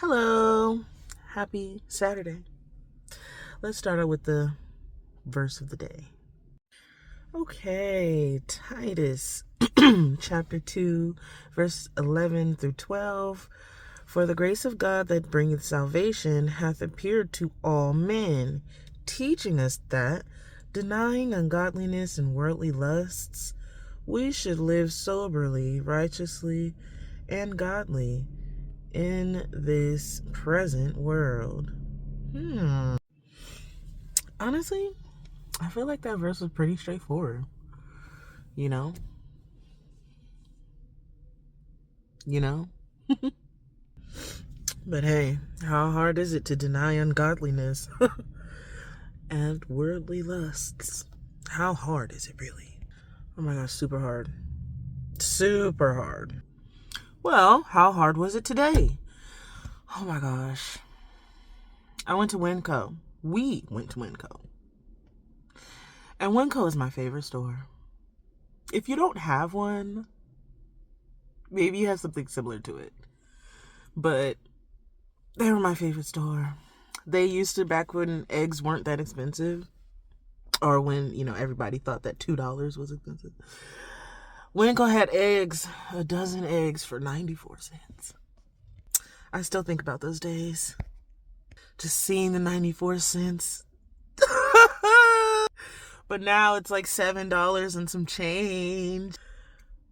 Hello. Happy Saturday. Let's start out with the verse of the day. Okay, Titus chapter 2, verse 11 through 12. For the grace of God that bringeth salvation hath appeared to all men, teaching us that, denying ungodliness and worldly lusts, we should live soberly, righteously, and godly in this present world. Honestly, I feel like that verse was pretty straightforward. You know? But hey, how hard is it to deny ungodliness and worldly lusts? How hard is it really? Oh my gosh, super hard. Super hard. Well, how hard was it today? Oh my gosh. I went to Winco. We went to Winco. And Winco is my favorite store. If you don't have one, maybe you have something similar to it. But they were my favorite store. They used to, back when eggs weren't that expensive, or when, everybody thought that $2 was expensive. Winco had eggs, a dozen eggs for 94 cents. I still think about those days. Just seeing the 94 cents. But now it's like $7 and some change,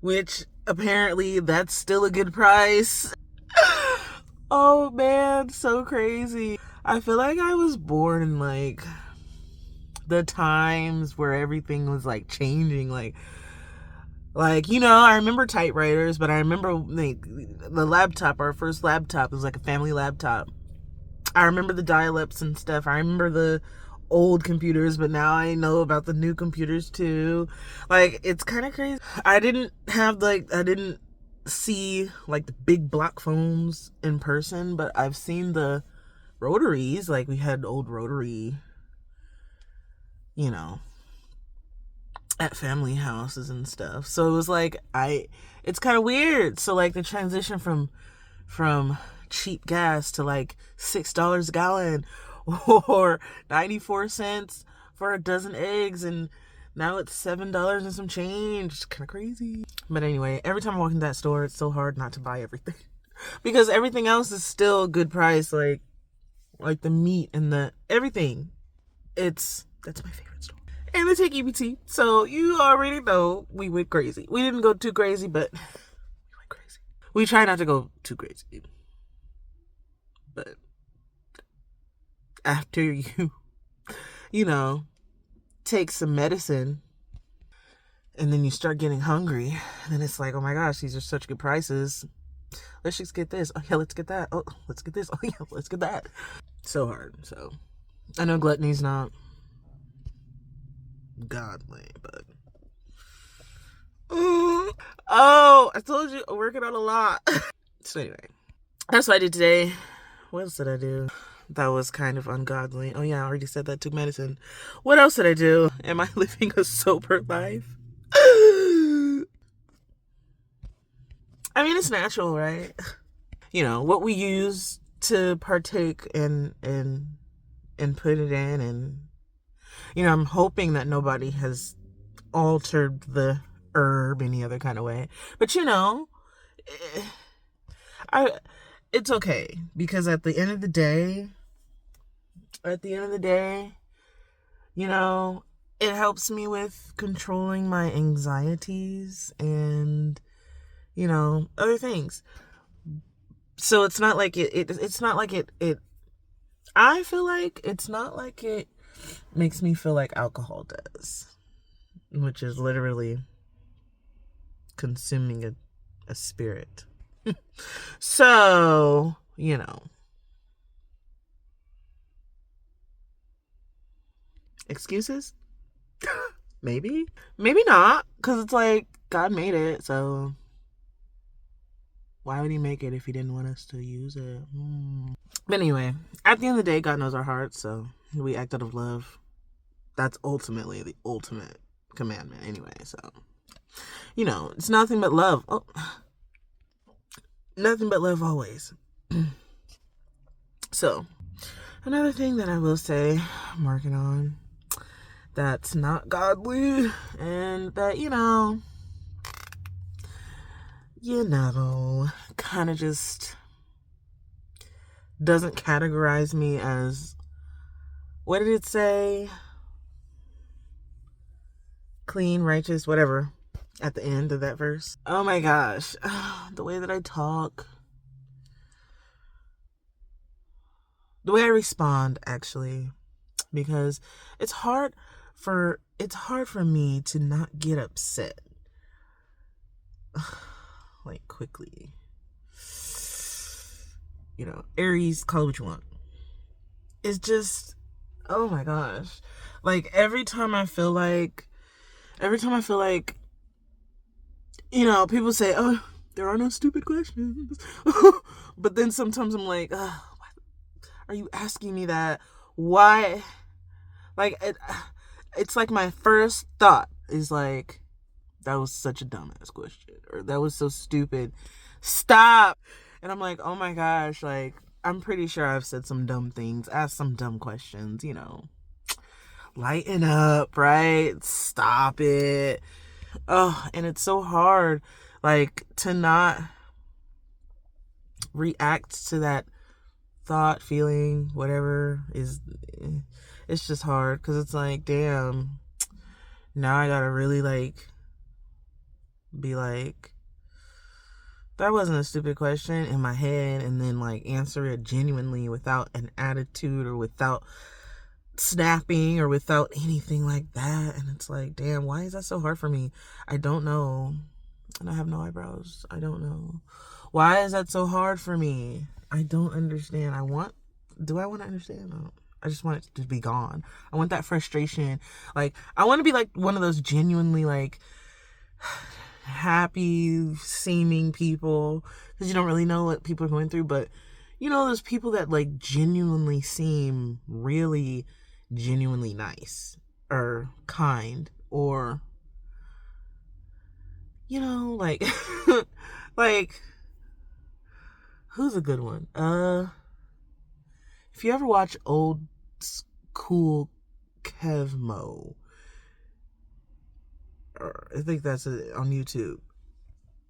which apparently that's still a good price. Oh man, so crazy. I feel like I was born in like the times where everything was like changing. I remember typewriters, but I remember the laptop, our first laptop was like a family laptop. I remember the dial-ups and stuff. I remember the old computers, but now I know about the new computers too. Like, it's kind of crazy. I didn't see like the big block phones in person, but I've seen the rotaries. Like, we had old rotary, at family houses and stuff. So it was like, it's kind of weird. So like the transition from cheap gas to like $6 a gallon or 94 cents for a dozen eggs, and now it's $7 and some change. It's kind of crazy. But anyway, every time I walk into that store, it's so hard not to buy everything because everything else is still a good price. Like the meat and the everything. That's my favorite store. And they take EBT, so you already know we went crazy. We didn't go too crazy, but we went crazy. We try not to go too crazy. But after you take some medicine and then you start getting hungry, then it's like, oh my gosh, these are such good prices. Let's just get this. Oh yeah, let's get that. Oh, let's get this. Oh yeah, let's get that. So hard. So I know gluttony's not godly, but I told you I'm working on a lot. So anyway, that's what I did today. What else did I do that was kind of ungodly? Oh yeah, I already said that. Took medicine. What else did I do? Am I living a sober life? I mean, it's natural, right? What we use to partake and put it in, and I'm hoping that nobody has altered the herb any other kind of way. But it's okay, because at the end of the day, it helps me with controlling my anxieties and other things. So it's not like it's not like it I feel like it's not like it makes me feel like alcohol does, which is literally consuming a spirit. So, excuses? Maybe not, because it's like God made it, so why would he make it if he didn't want us to use it? But anyway, at the end of the day, God knows our hearts, so we act out of love. That's ultimately the ultimate commandment anyway, so it's nothing but love. Nothing but love always. So, another thing that I will say I'm working on that's not godly, and that, kind of just doesn't categorize me as, what did it say? Clean, righteous, whatever, at the end of that verse. Oh my gosh. The way that I talk. The way I respond, actually. Because it's hard for me to not get upset. Like, quickly. Aries, call it what you want. It's just, oh my gosh. Like, every time I feel like, people say, oh, there are no stupid questions. But then sometimes I'm like, why are you asking me that? Why? Like, it's like my first thought is like, that was such a dumbass question. Or that was so stupid. Stop! And I'm like, oh my gosh, like, I'm pretty sure I've said some dumb things, asked some dumb questions, Lighten up, right? Stop it. Oh, and it's so hard, like, to not react to that thought, feeling, whatever is. It's just hard, because it's like, damn, now I gotta really, like, be like, that wasn't a stupid question in my head, and then, like, answer it genuinely without an attitude or without snapping or without anything like that. And it's like, damn, why is that so hard for me? I don't know. And I have no eyebrows. I don't know. Why is that so hard for me? I don't understand. Do I want to understand? No. I just want it to be gone. I want that frustration. Like, I want to be like one of those genuinely, like, happy seeming people, because you don't really know what people are going through, but those people that, like, genuinely seem really genuinely nice or kind, or like like, who's a good one? If you ever watch old school Kevmo, or I think that's it, on YouTube,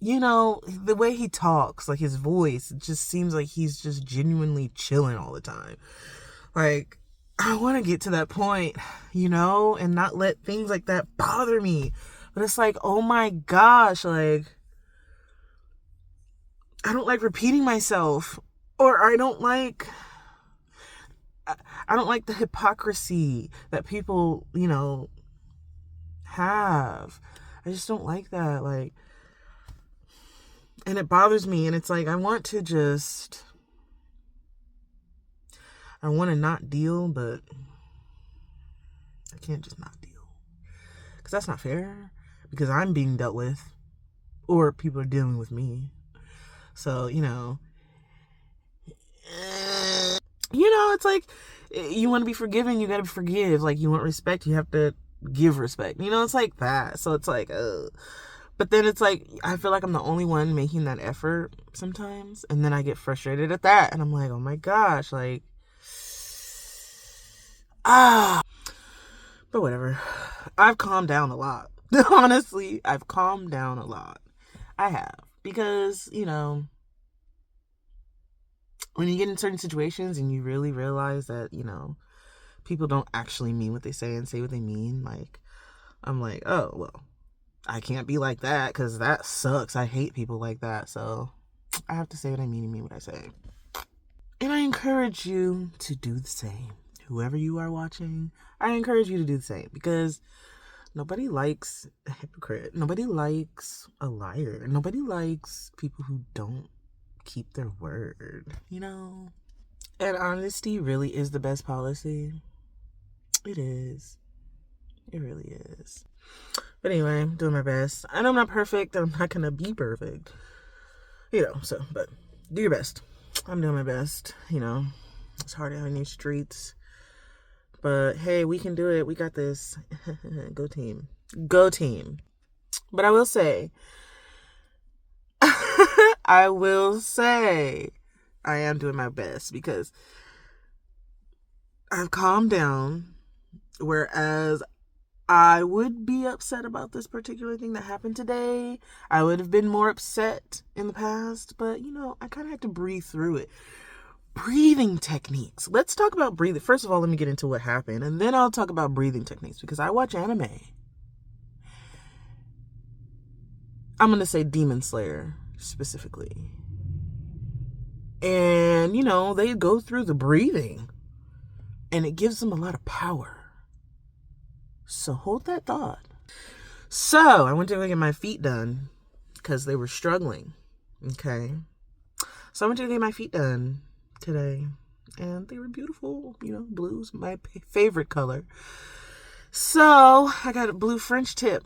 the way he talks, like, his voice, it just seems like he's just genuinely chilling all the time. Like, I want to get to that point, and not let things like that bother me. But it's like, oh my gosh, like, I don't like repeating myself, or I don't like the hypocrisy that people, have. I just don't like that, like, and it bothers me, and it's like, I want to not deal, but I can't just not deal, because that's not fair, because I'm being dealt with, or people are dealing with me. So, it's like, you want to be forgiven, you gotta forgive. Like, you want respect, you have to give respect. It's like that. So it's like, but then it's like, I feel like I'm the only one making that effort sometimes, and then I get frustrated at that, and I'm like, oh my gosh, like, but whatever. I've calmed down a lot. Honestly, I've calmed down a lot. I have. Because, when you get in certain situations and you really realize that, people don't actually mean what they say and say what they mean, like, I'm like, oh, well, I can't be like that, because that sucks. I hate people like that. So I have to say what I mean and mean what I say. And I encourage you to do the same. Whoever you are watching, I encourage you to do the same, because nobody likes a hypocrite. Nobody likes a liar. Nobody likes people who don't keep their word, And honesty really is the best policy. It is. It really is. But anyway, I'm doing my best. I know I'm not perfect. I'm not gonna be perfect. But do your best. I'm doing my best. It's hard out in these streets. But hey, we can do it. We got this. Go team. Go team. But I will say, I am doing my best, because I've calmed down, whereas I would be upset about this particular thing that happened today. I would have been more upset in the past, but I kind of had to breathe through it. Breathing techniques. Let's talk about breathing. First of all, let me get into what happened, and then I'll talk about breathing techniques because I watch anime. I'm going to say Demon Slayer specifically. And, they go through the breathing, and it gives them a lot of power. So hold that thought. So I went to go get my feet done because they were struggling. Okay. So I went to go get my feet done today, and they were beautiful. Blue's my favorite color. So I got a blue French tip.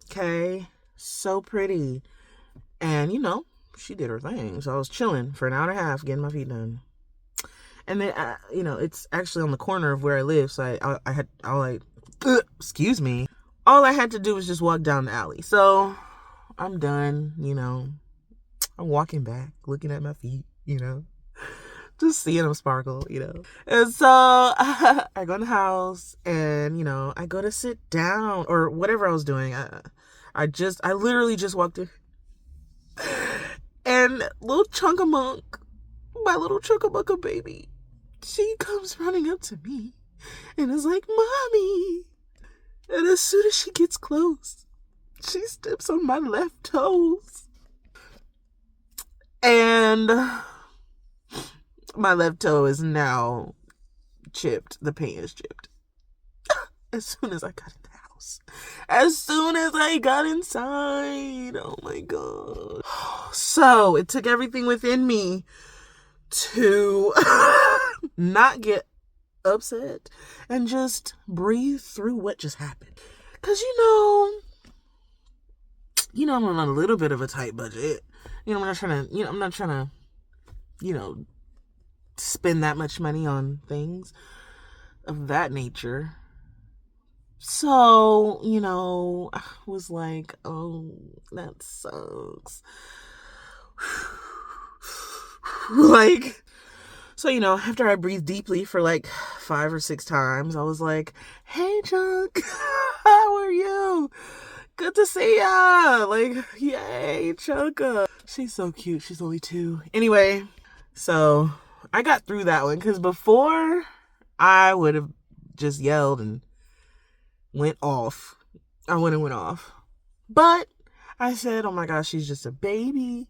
Okay. So pretty. And, she did her thing. So I was chilling for an hour and a half getting my feet done. And then, it's actually on the corner of where I live. So excuse me. All I had to do was just walk down the alley. So I'm done, I'm walking back, looking at my feet, just seeing them sparkle, And so I go in the house and, I go to sit down or whatever I was doing. I literally just walked in. And little Chunkamunk, my little Chunkamunk baby, she comes running up to me and is like, "Mommy." And as soon as she gets close, she steps on my left toes. And my left toe is now chipped. The paint is chipped. As soon as I got in the house. As soon as I got inside. Oh my God. So it took everything within me to not get upset and just breathe through what just happened. Because I'm on a little bit of a tight budget. I'm not trying to spend that much money on things of that nature. So, I was like, oh, that sucks. So, after I breathed deeply for 5 or 6 times, I was like, "Hey, Chunk, how are you? Good to see ya." Yay, Chunka. She's so cute. She's only 2. Anyway, so I got through that one because before I would have just yelled and went off. I went off. But I said, oh my gosh, she's just a baby.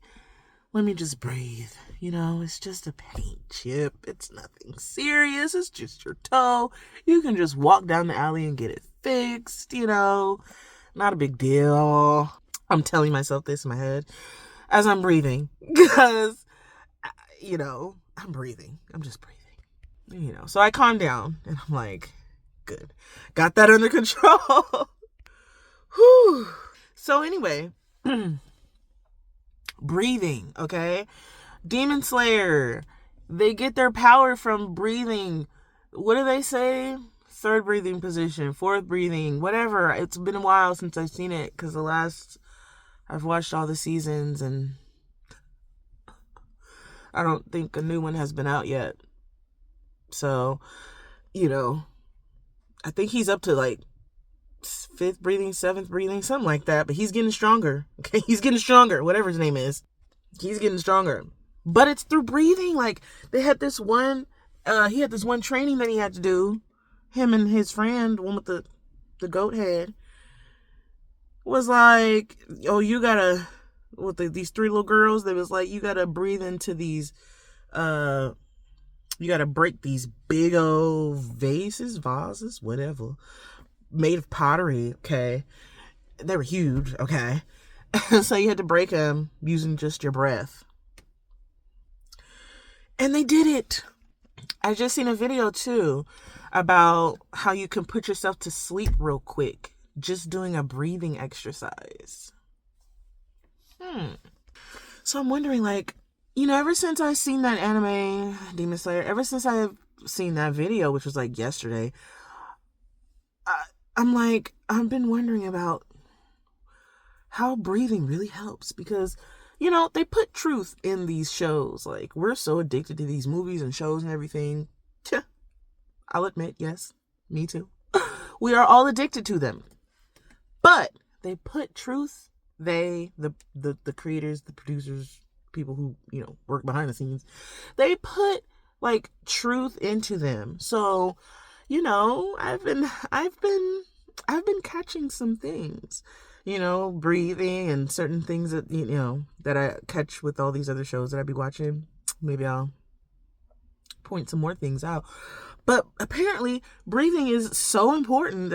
Let me just breathe. It's just a paint chip. It's nothing serious. It's just your toe. You can just walk down the alley and get it fixed, Not a big deal. I'm telling myself this in my head as I'm breathing because, I'm breathing. I'm just breathing. So I calm down and I'm like, good. Got that under control. Whew. So anyway, breathing, okay? Demon Slayer, they get their power from breathing. What do they say? 3rd breathing position, 4th breathing, whatever. It's been a while since I've seen it because I've watched all the seasons and I don't think a new one has been out yet. So, I think he's up to 5th breathing, 7th breathing, something like that. But he's getting stronger. Okay, he's getting stronger. Whatever his name is, he's getting stronger. But it's through breathing. They had this one. He had this one training that he had to do. Him and his friend, one with the goat head, was like, "Oh, you gotta." With these 3 little girls, they was like, "You gotta breathe into these. You gotta break these big old vases, whatever." Made of pottery, okay? They were huge, okay? So you had to break them using just your breath. And they did it. I just seen a video, too, about how you can put yourself to sleep real quick just doing a breathing exercise. So I'm wondering, ever since I seen that anime, Demon Slayer, ever since I've seen that video, which was yesterday, I've been wondering about how breathing really helps because, they put truth in these shows. We're so addicted to these movies and shows and everything. I'll admit, yes, me too. We are all addicted to them. But they put truth, the creators, the producers, people who, work behind the scenes, they put like truth into them. So, I've been catching some things, breathing and certain things that, that I catch with all these other shows that I be watching. Maybe I'll point some more things out. But apparently breathing is so important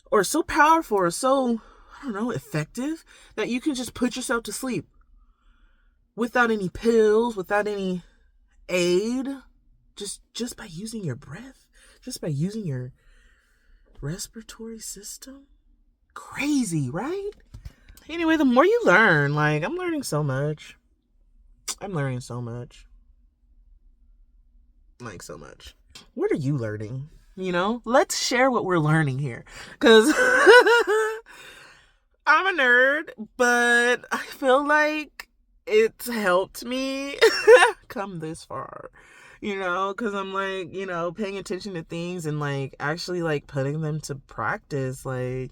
or so powerful, or so, I don't know, effective, that you can just put yourself to sleep without any pills, without any aid, just by using your breath, just by using your respiratory system. Crazy, right? Anyway, the more you learn, like, I'm learning so much. Like, so much. What are you learning? Let's share what we're learning here. Because I'm a nerd, but I feel like it's helped me come this far. Because I'm like, paying attention to things and like actually like putting them to practice. Like,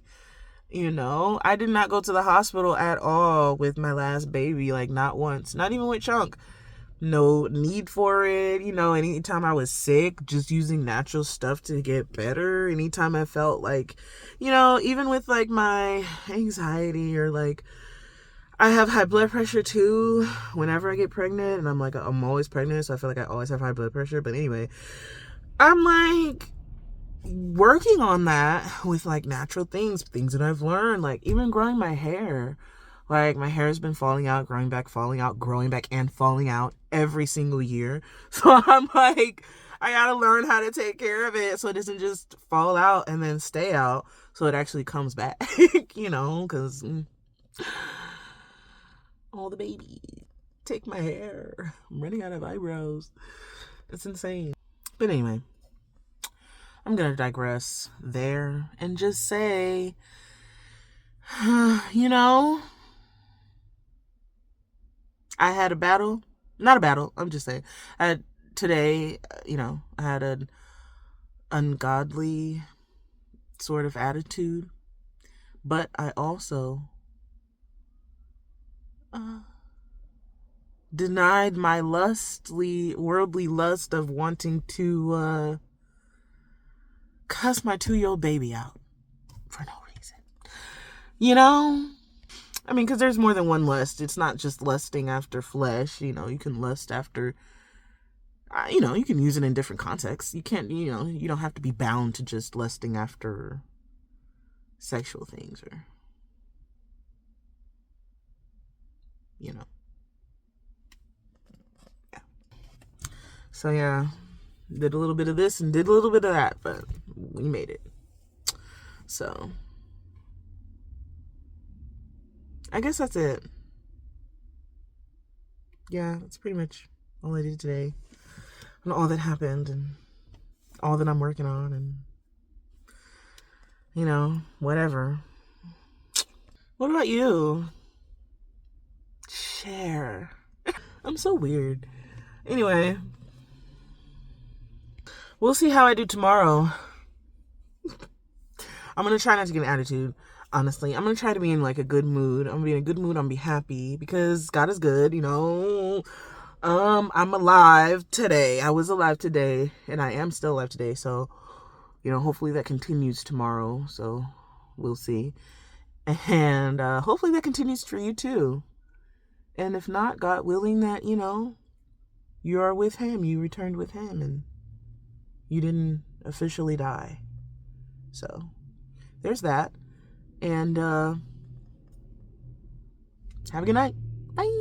I did not go to the hospital at all with my last baby, like not once, not even with Chunk. No need for it. Anytime I was sick, just using natural stuff to get better. Anytime I felt like, even with like my anxiety, or like, I have high blood pressure too whenever I get pregnant, and I'm always pregnant, so I feel like I always have high blood pressure. But anyway, I'm like working on that with like natural things that I've learned, like even growing my hair. Like, my hair has been falling out, growing back, and falling out every single year. So I'm like, I gotta learn how to take care of it so it doesn't just fall out and then stay out, so it actually comes back, because all the babies take my hair. I'm running out of eyebrows. It's insane. But anyway, I'm gonna digress there and just say, I had a battle. Not a battle, I'm just saying. Today, I had an ungodly sort of attitude. But I also denied my worldly lust of wanting to cuss my 2-year-old baby out for no reason. Because there's more than one lust. It's not just lusting after flesh. You can lust after, you can use it in different contexts. You can't, you don't have to be bound to just lusting after sexual things, or, Yeah. So, yeah, did a little bit of this and did a little bit of that, but we made it. So, I guess that's it. Yeah, that's pretty much all I did today, and all that happened, and all that I'm working on, and whatever. What about you? Share. I'm so weird. Anyway, we'll see how I do tomorrow. I'm gonna try not to get an attitude. Honestly, I'm gonna try to be in like a good mood. I'm gonna be in a good mood. I'm gonna be happy because God is good. I'm alive today. I was alive today, and I am still alive today. So, hopefully that continues tomorrow. So, we'll see. And hopefully that continues for you too. And if not, God willing, that you are with Him. You returned with Him, and you didn't officially die. So, there's that. And have a good night. Bye.